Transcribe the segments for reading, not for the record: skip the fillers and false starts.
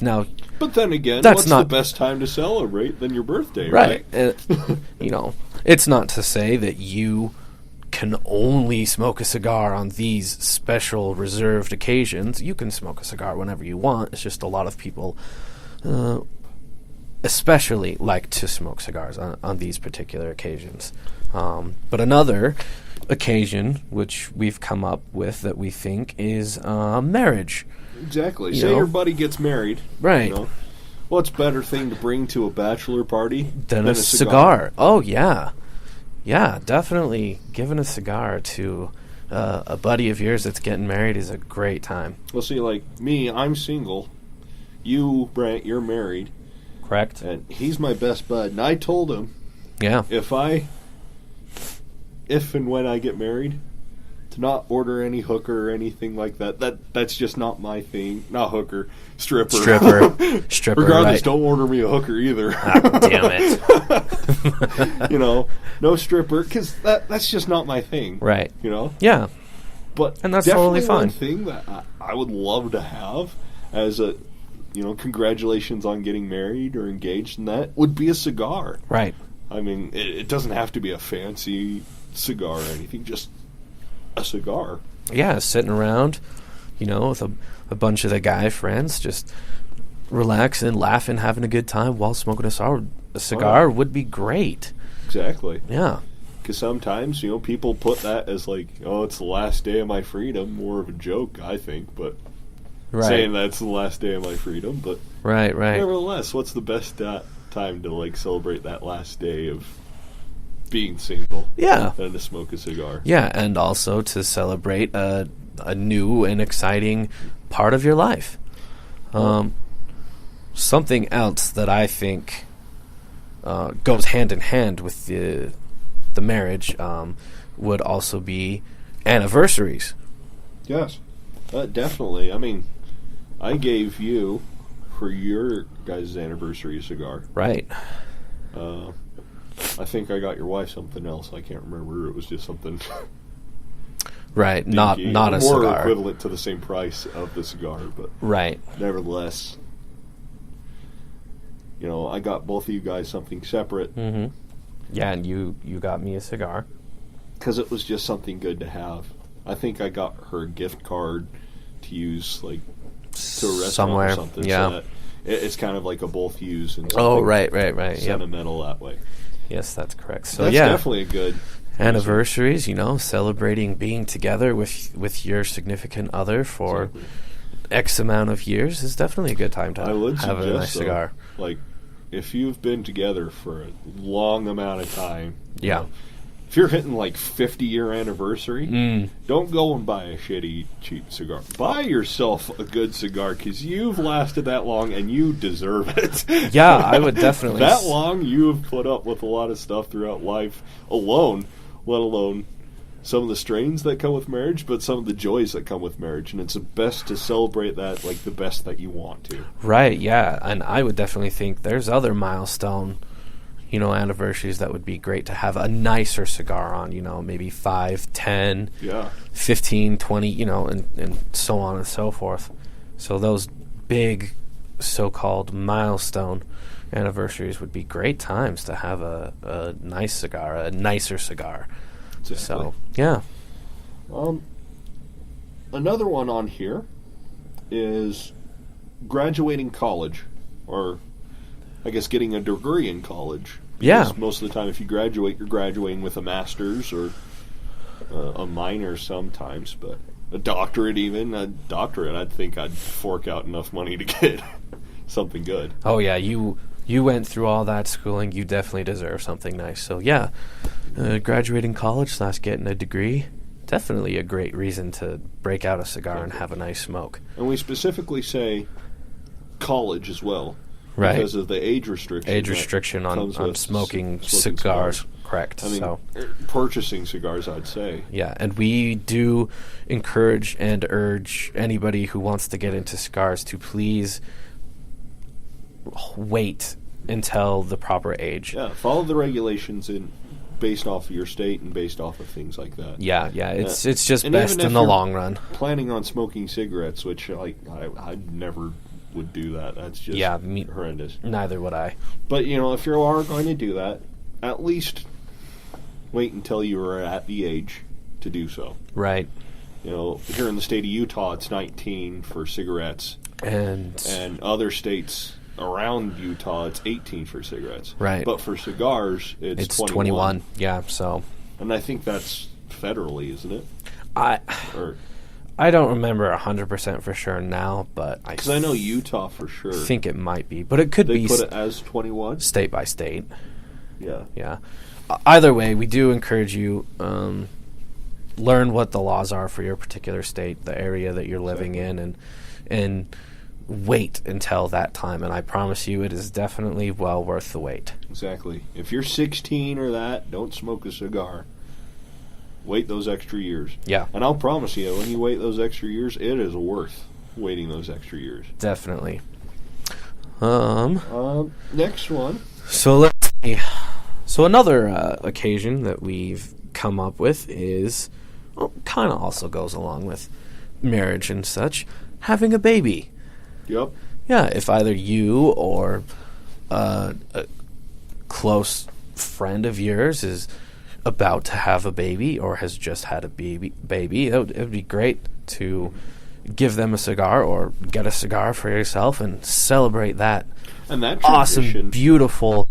Now, but then again, that's what's not the best time to celebrate than your birthday, right? right? It's not to say that you can only smoke a cigar on these special reserved occasions. You can smoke a cigar whenever you want. It's just a lot of people especially like to smoke cigars on these particular occasions. But another occasion which we've come up with that we think is marriage. Exactly. Say your buddy gets married. Right. What's better thing to bring to a bachelor party than a cigar? Oh, yeah. Yeah, definitely giving a cigar to a buddy of yours that's getting married is a great time. Well, see, like me, I'm single. You, Brant, you're married. Correct. And he's my best bud. And I told him, if and when I get married, to not order any hooker or anything like that. That's just not my thing. Not hooker, stripper. Stripper. Regardless, right. Don't order me a hooker either. Damn it. No stripper, because that's just not my thing. Right. Yeah. And that's totally fine. One thing that I would love to have as a, congratulations on getting married or engaged, and that would be a cigar. Right. I mean, it doesn't have to be a fancy cigar or anything, just a cigar. Yeah, sitting around, with a bunch of the guy friends, just relaxing, laughing, having a good time while smoking a cigar would be great. Exactly. Yeah. Because sometimes, people put that as like, it's the last day of my freedom. More of a joke, I think, but saying that's the last day of my freedom. But right. Nevertheless, what's the best time to celebrate that last day of being single? Yeah. And to smoke a cigar. Yeah, and also to celebrate a new and exciting part of your life. Something else that I think goes hand in hand with the marriage would also be anniversaries. Yes, definitely. I mean, I gave you, for your guys' anniversary, a cigar. Right. I think I got your wife something else. I can't remember. It was just something. Right, not a more cigar. More equivalent to the same price of the cigar, but right. Nevertheless, I got both of you guys something separate. Mm-hmm. Yeah, and you got me a cigar because it was just something good to have. I think I got her a gift card to use, like to a restaurant somewhere or something. Yeah, so that it's kind of like a both use and right. Sentimental that way. Yes, that's correct. So that's definitely a good anniversaries. Celebrating being together with your significant other for X amount of years is definitely a good time to have a nice cigar. Like, if you've been together for a long amount of time, if you're hitting like 50-year anniversary, don't go and buy a shitty, cheap cigar. Buy yourself a good cigar because you've lasted that long and you deserve it. Yeah, I would definitely. That long, you have put up with a lot of stuff throughout life alone, let alone some of the strains that come with marriage, but some of the joys that come with marriage. And it's the best to celebrate that like the best that you want to. Right, yeah. And I would definitely think there's other milestone anniversaries that would be great to have a nicer cigar on, maybe 5, 10, 15, 20, and so on and so forth. So those big so-called milestone anniversaries would be great times to have a nice cigar, a nicer cigar. Exactly. So, yeah. Another one on here is graduating college, or I guess getting a degree in college. Yeah. Most of the time, if you graduate, you're graduating with a master's or a minor sometimes, but a doctorate even. A doctorate, I'd think I'd fork out enough money to get something good. Oh, yeah, you went through all that schooling. You definitely deserve something nice. So, yeah, graduating college / getting a degree, definitely a great reason to break out a cigar and have a nice smoke. And we specifically say college as well. Right. Because of the age restriction. Age restriction on smoking cigars. Correct. I mean, purchasing cigars, I'd say. Yeah, and we do encourage and urge anybody who wants to get into cigars to please wait until the proper age. Yeah, follow the regulations based off of your state and based off of things like that. Yeah, it's just best in the long run. Planning on smoking cigarettes, which I'd never would do that. That's just horrendous. Neither would I. But, if you are going to do that, at least wait until you are at the age to do so. Right. Here in the state of Utah, it's 19 for cigarettes. And other states around Utah, it's 18 for cigarettes. Right. But for cigars, it's 21. Yeah, so. And I think that's federally, isn't it? I don't remember 100% for sure now, but because I know Utah for sure. I think it might be, but it could they be. They put it as 21? State by state. Yeah. Yeah. Either way, we do encourage you, learn what the laws are for your particular state, the area that you're living in, and wait until that time. And I promise you, it is definitely well worth the wait. Exactly. If you're 16 or that, don't smoke a cigar. Wait those extra years. Yeah. And I'll promise you, when you wait those extra years, it is worth waiting those extra years. Definitely. Next one. So let's see. So another occasion that we've come up with is, kind of also goes along with marriage and such, having a baby. Yep. Yeah, if either you or a close friend of yours is about to have a baby or has just had a baby, it would be great to give them a cigar or get a cigar for yourself and celebrate that, and that awesome, beautiful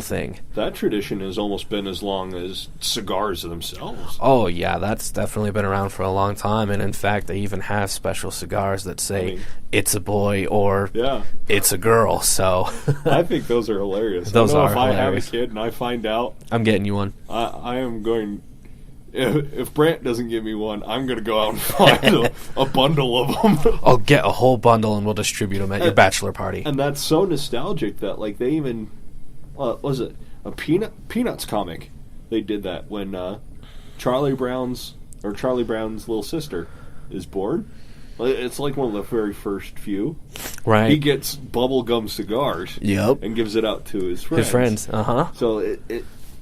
thing. That tradition has almost been as long as cigars themselves. Oh, yeah, that's definitely been around for a long time. And in fact, they even have special cigars that say it's a boy or it's a girl. So I think those are hilarious. Those are if hilarious. I have a kid and I find out, I'm getting you one. I am going. If Brant doesn't give me one, I'm going to go out and find a bundle of them. I'll get a whole bundle and we'll distribute them at your bachelor party. And that's so nostalgic that they even... was it a Peanuts comic? They did that when Charlie Brown's little sister is born. It's like one of the very first few. Right. He gets bubblegum cigars. Yep. And gives it out to his friends. So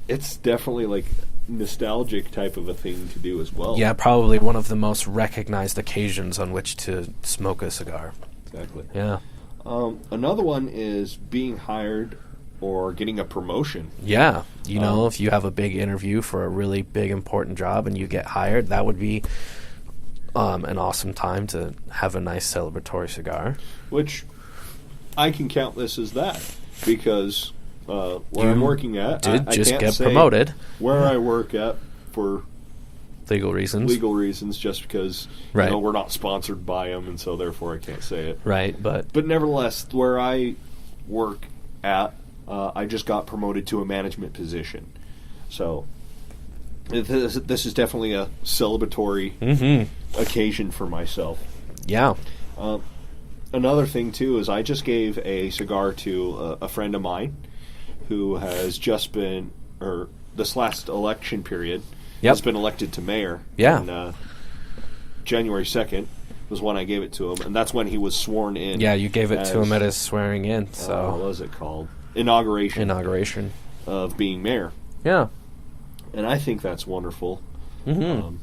it's definitely nostalgic type of a thing to do as well. Yeah, probably one of the most recognized occasions on which to smoke a cigar. Exactly. Yeah. Another one is being hired or getting a promotion. Yeah. If you have a big interview for a really big, important job and you get hired, that would be an awesome time to have a nice celebratory cigar. Which I can count this as that because where I'm working at, I just can't get say promoted. Where I work at for legal reasons, just because we're not sponsored by them, and so therefore I can't say it. Right, but nevertheless, where I work at, I just got promoted to a management position. So this is definitely a celebratory occasion for myself. Yeah. Another thing, too, is I just gave a cigar to a friend of mine who has just been, or this last election period, has been elected to mayor. Yeah. And, January 2nd was when I gave it to him, and that's when he was sworn in. Yeah, you gave it to him at his swearing in. So what was it called? Inauguration of being mayor. Yeah. And I think that's wonderful. Mm-hmm.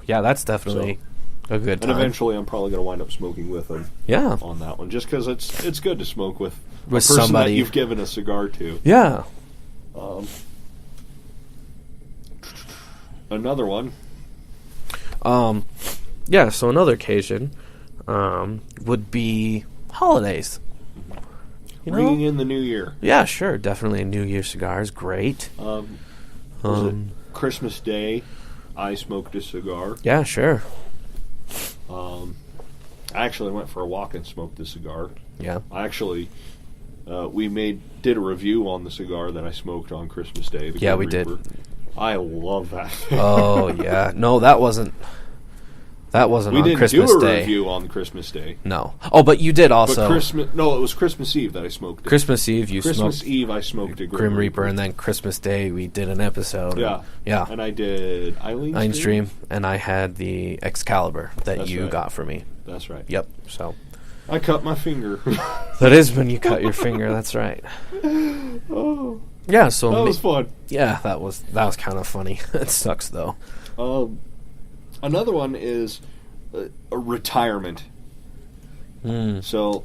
Yeah, that's definitely a good time. And eventually I'm probably going to wind up smoking with him on that one, just because it's good to smoke with a person somebody that you've given a cigar to. Yeah. Another one. Yeah, so another occasion would be holidays. Bringing in the new year. Yeah, sure. Definitely a New Year cigar is great. Was it Christmas Day? I smoked a cigar. Yeah, sure. I actually went for a walk and smoked a cigar. Yeah. I actually, we did a review on the cigar that I smoked on Christmas Day. Yeah, we did. I love that thing. Oh, yeah. No, that wasn't on Christmas Day. We didn't do a review on Christmas Day. No. Oh, but you did also. It was Christmas Eve that I smoked it. Christmas Eve, Christmas Eve, I smoked a Grim Reaper, and then Christmas Day, we did an episode. Yeah. Yeah. And I did Eileen's Dream, and I had the Excalibur that you got for me. That's right. Yep. So I cut my finger. That is when you cut your finger. That's right. Oh. Yeah. So that was fun. Yeah, that was kind of funny. It sucks though. Another one is a retirement. So,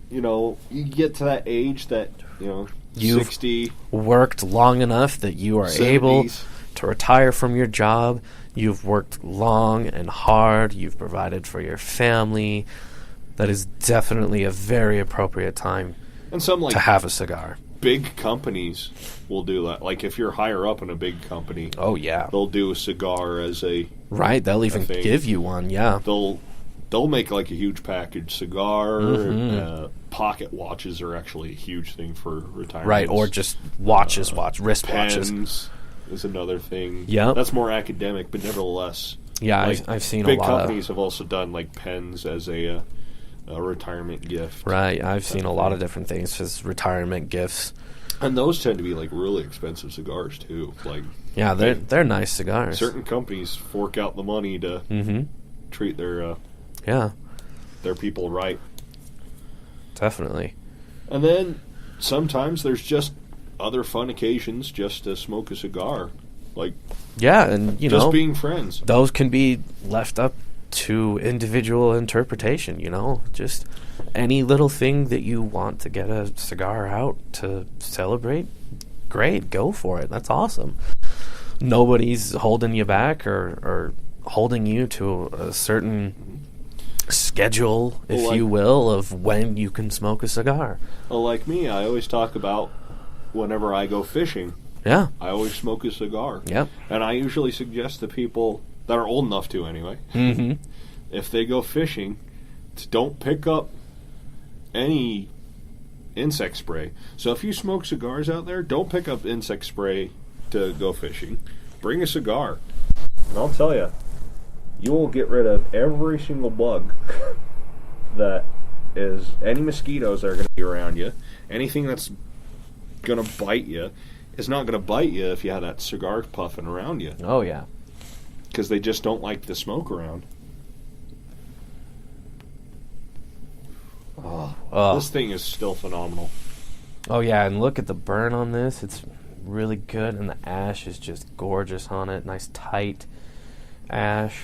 you get to that age that, You've 60. Worked long enough that you are 70s. able to retire from your job. You've worked long and hard. You've provided for your family. That is definitely a very appropriate time And some, to have a cigar. Big companies will do that. Like, if you're higher up in a big company, Oh, yeah. they'll do a cigar as a... Right, they'll even thing. give you one, yeah. They'll make, like, a huge package. Cigar, pocket watches are actually a huge thing for retirement. Right, or just wrist watches. Pens is another thing. Yep. That's more academic, but nevertheless. Yeah, like, I've seen a big lot companies have also done, like, pens as a retirement gift. Right, I've seen a lot of different things as retirement gifts. And those tend to be, like, really expensive cigars, too. Like, yeah, they're nice cigars. Certain companies fork out the money to treat their people right. Definitely. And then sometimes there's just other fun occasions just to smoke a cigar. Like, yeah, and, just being friends. Those can be left up to individual interpretation, Just any little thing that you want to get a cigar out to celebrate, great, go for it. That's awesome. Nobody's holding you back or holding you to a certain schedule, if you will, of when you can smoke a cigar. Well, like me, I always talk about whenever I go fishing. Yeah. I always smoke a cigar. Yep. And I usually suggest to people that are old enough to, anyway, if they go fishing, don't pick up any insect spray. So if you smoke cigars out there, don't pick up insect spray to go fishing. Bring a cigar. And I'll tell you, you will get rid of every single bug that is, any mosquitoes that are going to be around you, anything that's going to bite you is not going to bite you if you have that cigar puffing around you. Oh, yeah. Because they just don't like the smoke around. Oh. This thing is still phenomenal. Oh, yeah, and look at the burn on this. It's really good, and the ash is just gorgeous on it. Nice, tight ash.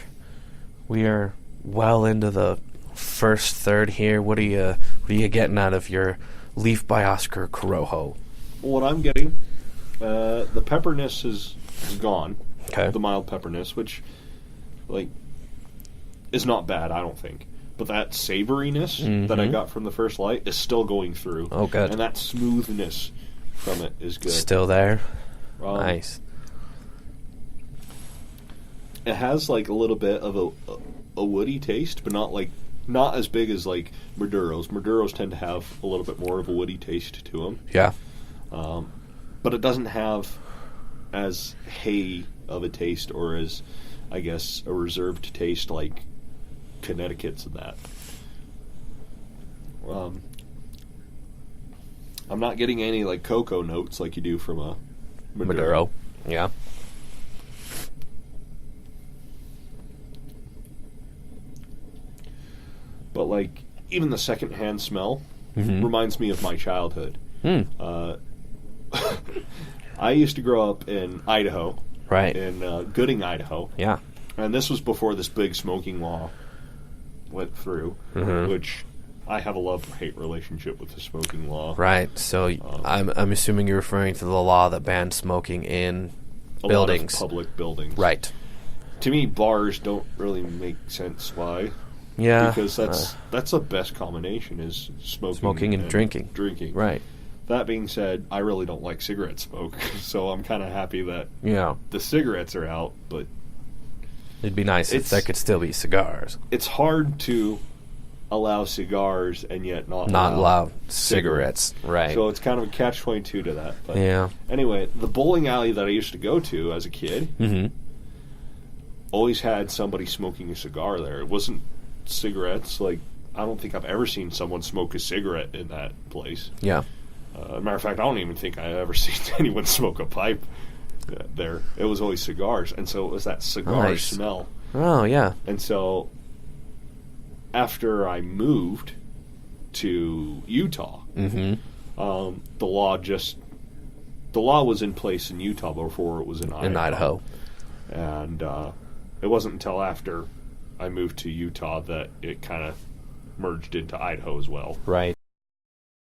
We are well into the first third here. What are you getting out of your Leaf by Oscar Corojo? What I'm getting, the pepperness is gone. Okay. The mild pepperness, which, is not bad, I don't think. But that savoriness that I got from the first light is still going through. Oh, good. And that smoothness from it is good. Still there? Nice. It has, a little bit of a woody taste, but not as big as, Maduros. Maduros tend to have a little bit more of a woody taste to them. Yeah. But it doesn't have as hay of a taste, or as, I guess, a reserved taste like Connecticut's and that. I'm not getting any cocoa notes like you do from a Maduro. Yeah. But even the secondhand smell reminds me of my childhood. I used to grow up in Idaho. Right. In Gooding, Idaho. Yeah. And this was before this big smoking law went through, which I have a love-hate relationship with the smoking law. Right. So I'm assuming you're referring to the law that banned smoking in buildings. A lot of public buildings. Right. To me, bars don't really make sense. Why? Yeah. Because that's the best combination is smoking and drinking. Drinking. Right. That being said, I really don't like cigarette smoke, so I'm kind of happy that the cigarettes are out, but it'd be nice if there could still be cigars. It's hard to allow cigars and yet not allow cigarettes. Right. So it's kind of a catch-22 to that. But yeah. Anyway, the bowling alley that I used to go to as a kid always had somebody smoking a cigar there. It wasn't cigarettes. I don't think I've ever seen someone smoke a cigarette in that place. Yeah. Matter of fact, I don't even think I've ever seen anyone smoke a pipe there. It was always cigars, and so it was that cigar smell. Oh, yeah. And so after I moved to Utah, the law was in place in Utah before it was in Idaho. And it wasn't until after I moved to Utah that it kind of merged into Idaho as well. Right.